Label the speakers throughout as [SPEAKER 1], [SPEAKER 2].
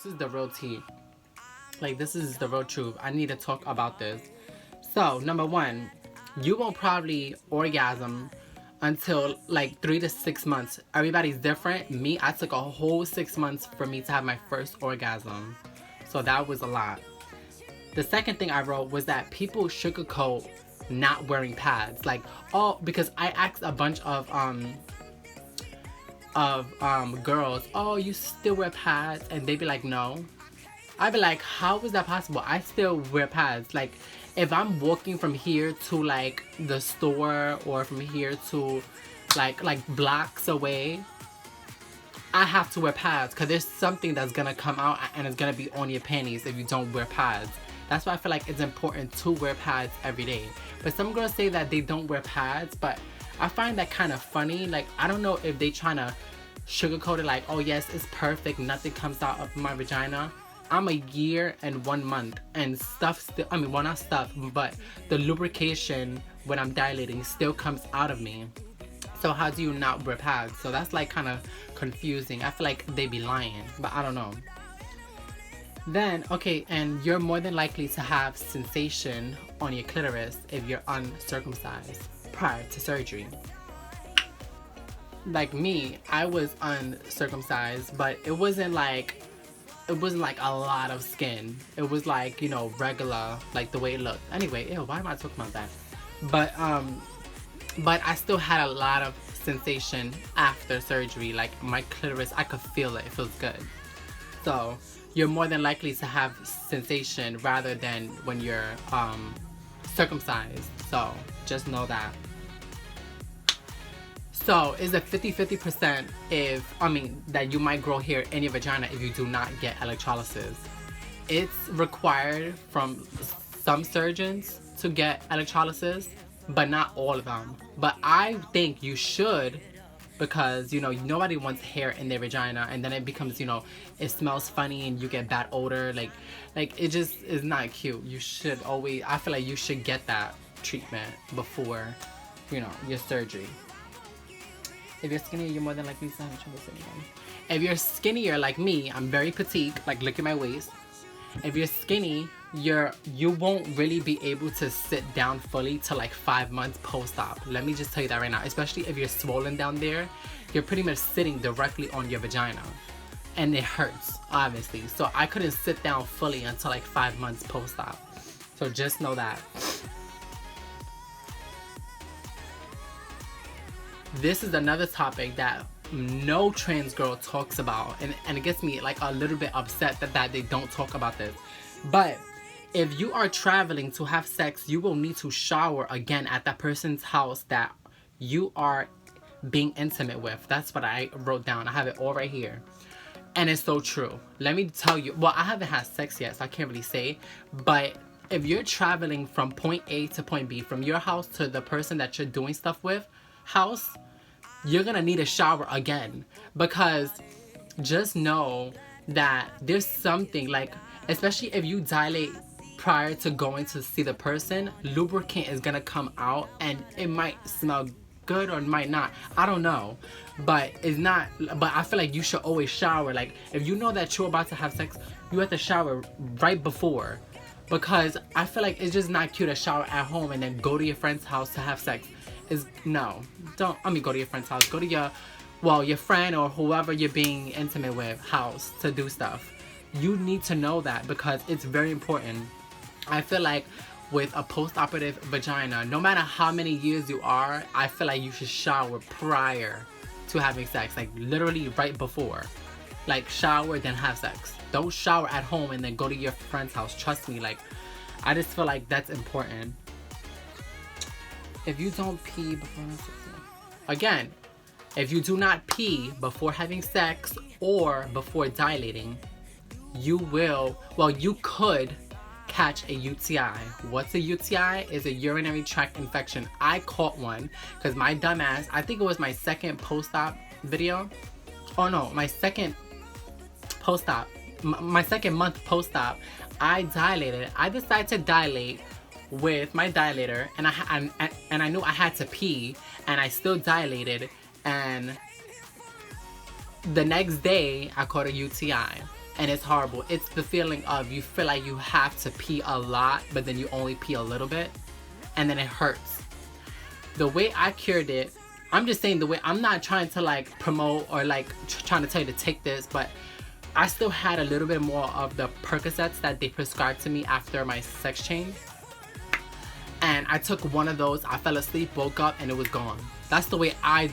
[SPEAKER 1] this is the real tea. Like, this is the real truth. I need to talk about this. So, number one, you won't probably orgasm until like 3 to 6 months. Everybody's different. Me, I took a whole 6 months for me to have my first orgasm. So that was a lot. The second thing I wrote was that people sugarcoat not wearing pads. Like, oh, because I asked a bunch of girls, oh, you still wear pads? And they'd be like, no. I'd be like, how is that possible? I still wear pads. Like, if I'm walking from here to like the store or from here to like blocks away, I have to wear pads because there's something that's gonna come out and it's gonna be on your panties if you don't wear pads. That's why I feel like it's important to wear pads every day. But some girls say that they don't wear pads, but I find that kind of funny. Like, I don't know if they trying to sugarcoat it like, oh yes, it's perfect, nothing comes out of my vagina. I'm a year and 1 month and stuff still, I mean, well, not stuff, but the lubrication when I'm dilating still comes out of me. So how do you not wear pads? So that's like kind of confusing. I feel like they be lying, but I don't know. Then, okay, and you're more than likely to have sensation on your clitoris if you're uncircumcised prior to surgery. Like me, I was uncircumcised, but it wasn't like a lot of skin. It was like, you know, regular, like the way it looked. Anyway, ew, why am I talking about that? But I still had a lot of sensation after surgery. Like my clitoris, I could feel it. It feels good. So you're more than likely to have sensation rather than when you're circumcised. So just know that. So is it 50-50% that you might grow hair in your vagina if you do not get electrolysis? It's required from some surgeons to get electrolysis, but not all of them. But I think you should, because, you know, nobody wants hair in their vagina and then it becomes, you know, it smells funny and you get bad odor. Like it just is not cute. You should always, I feel like you should get that treatment before, you know, your surgery. If you're skinnier, you're more than likely to have trouble sitting down. If you're skinnier like me, I'm very petite, like look at my waist. If you're skinny, you won't really be able to sit down fully till like 5 months post-op. Let me just tell you that right now. Especially if you're swollen down there, you're pretty much sitting directly on your vagina. And it hurts, obviously. So I couldn't sit down fully until like 5 months post-op. So just know that. This is another topic that no trans girl talks about, and it gets me like a little bit upset that they don't talk about this. But if you are traveling to have sex, you will need to shower again at that person's house that you are being intimate with. That's what I wrote down. I have it all right here. And it's so true. Let me tell you, well, I haven't had sex yet, so I can't really say, but if you're traveling from point A to point B, from your house to the person that you're doing stuff with house, you're gonna need a shower again, because just know that there's something, like, especially if you dilate prior to going to see the person, lubricant is gonna come out and it might smell good or it might not. I don't know, but it's not, but I feel like you should always shower. Like, if you know that you're about to have sex, you have to shower right before, because I feel like it's just not cute to shower at home and then go to your friend's house to have sex. No, don't, go to your friend's house. Go to your friend or whoever you're being intimate with house to do stuff. You need to know that because it's very important. I feel like with a post-operative vagina, no matter how many years you are, I feel like you should shower prior to having sex. Like literally right before. Like shower, then have sex. Don't shower at home and then go to your friend's house. Trust me, like, I just feel like that's important. If you don't pee before having sex, again, if you do not pee before having sex or before dilating, you could catch a UTI. What's a UTI? Is a urinary tract infection. I caught one because my dumbass, I think it was my second post-op video. Oh no, my second post-op, my second month post-op, I dilated. I decided to dilate with my dilator, and I knew I had to pee, and I still dilated, and the next day I caught a UTI. and it's horrible. It's the feeling of you feel like you have to pee a lot, but then you only pee a little bit, and then it hurts. The way I cured it, I'm just saying the way, I'm not trying to like promote or like trying to tell you to take this, but I still had a little bit more of the Percocets that they prescribed to me after my sex change. And I took one of those, I fell asleep, woke up, and it was gone. That's the way I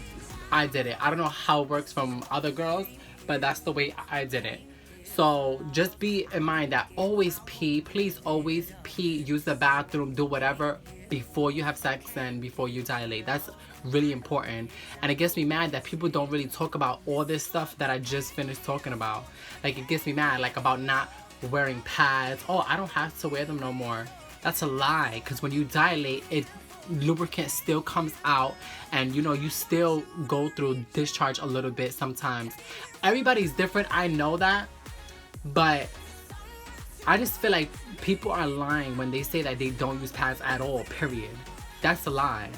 [SPEAKER 1] did it. I don't know how it works from other girls, but that's the way I did it. So just be in mind that always pee. Please always pee, use the bathroom, do whatever before you have sex and before you dilate. That's really important. And it gets me mad that people don't really talk about all this stuff that I just finished talking about. Like, it gets me mad, like about not wearing pads. Oh, I don't have to wear them no more. That's a lie, because when you dilate, lubricant still comes out, and you know, you still go through discharge a little bit sometimes. Everybody's different, I know that, but I just feel like people are lying when they say that they don't use pads at all, period. That's a lie.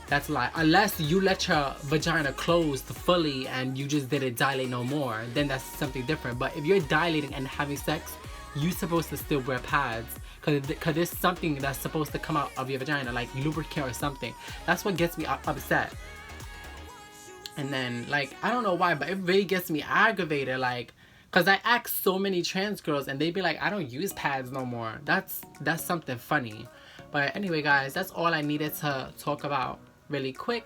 [SPEAKER 1] That's a lie. Unless you let your vagina close fully and you just didn't dilate no more, then that's something different. But if you're dilating and having sex, you're supposed to still wear pads. Because there's something that's supposed to come out of your vagina, like lubricant or something. That's what gets me upset. And then, like, I don't know why, but it really gets me aggravated, like, because I ask so many trans girls and they be like, I don't use pads no more. That's something funny. But anyway, guys, that's all I needed to talk about really quick.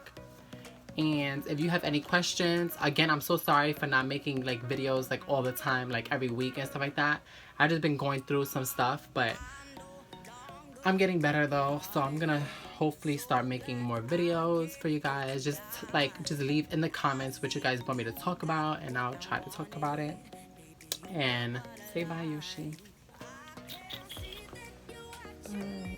[SPEAKER 1] And if you have any questions, again, I'm so sorry for not making like videos like all the time, like every week and stuff like that. I've just been going through some stuff, but I'm getting better though, so I'm gonna hopefully start making more videos for you guys. Just leave in the comments what you guys want me to talk about, and I'll try to talk about it. And say bye, Yoshi. Bye.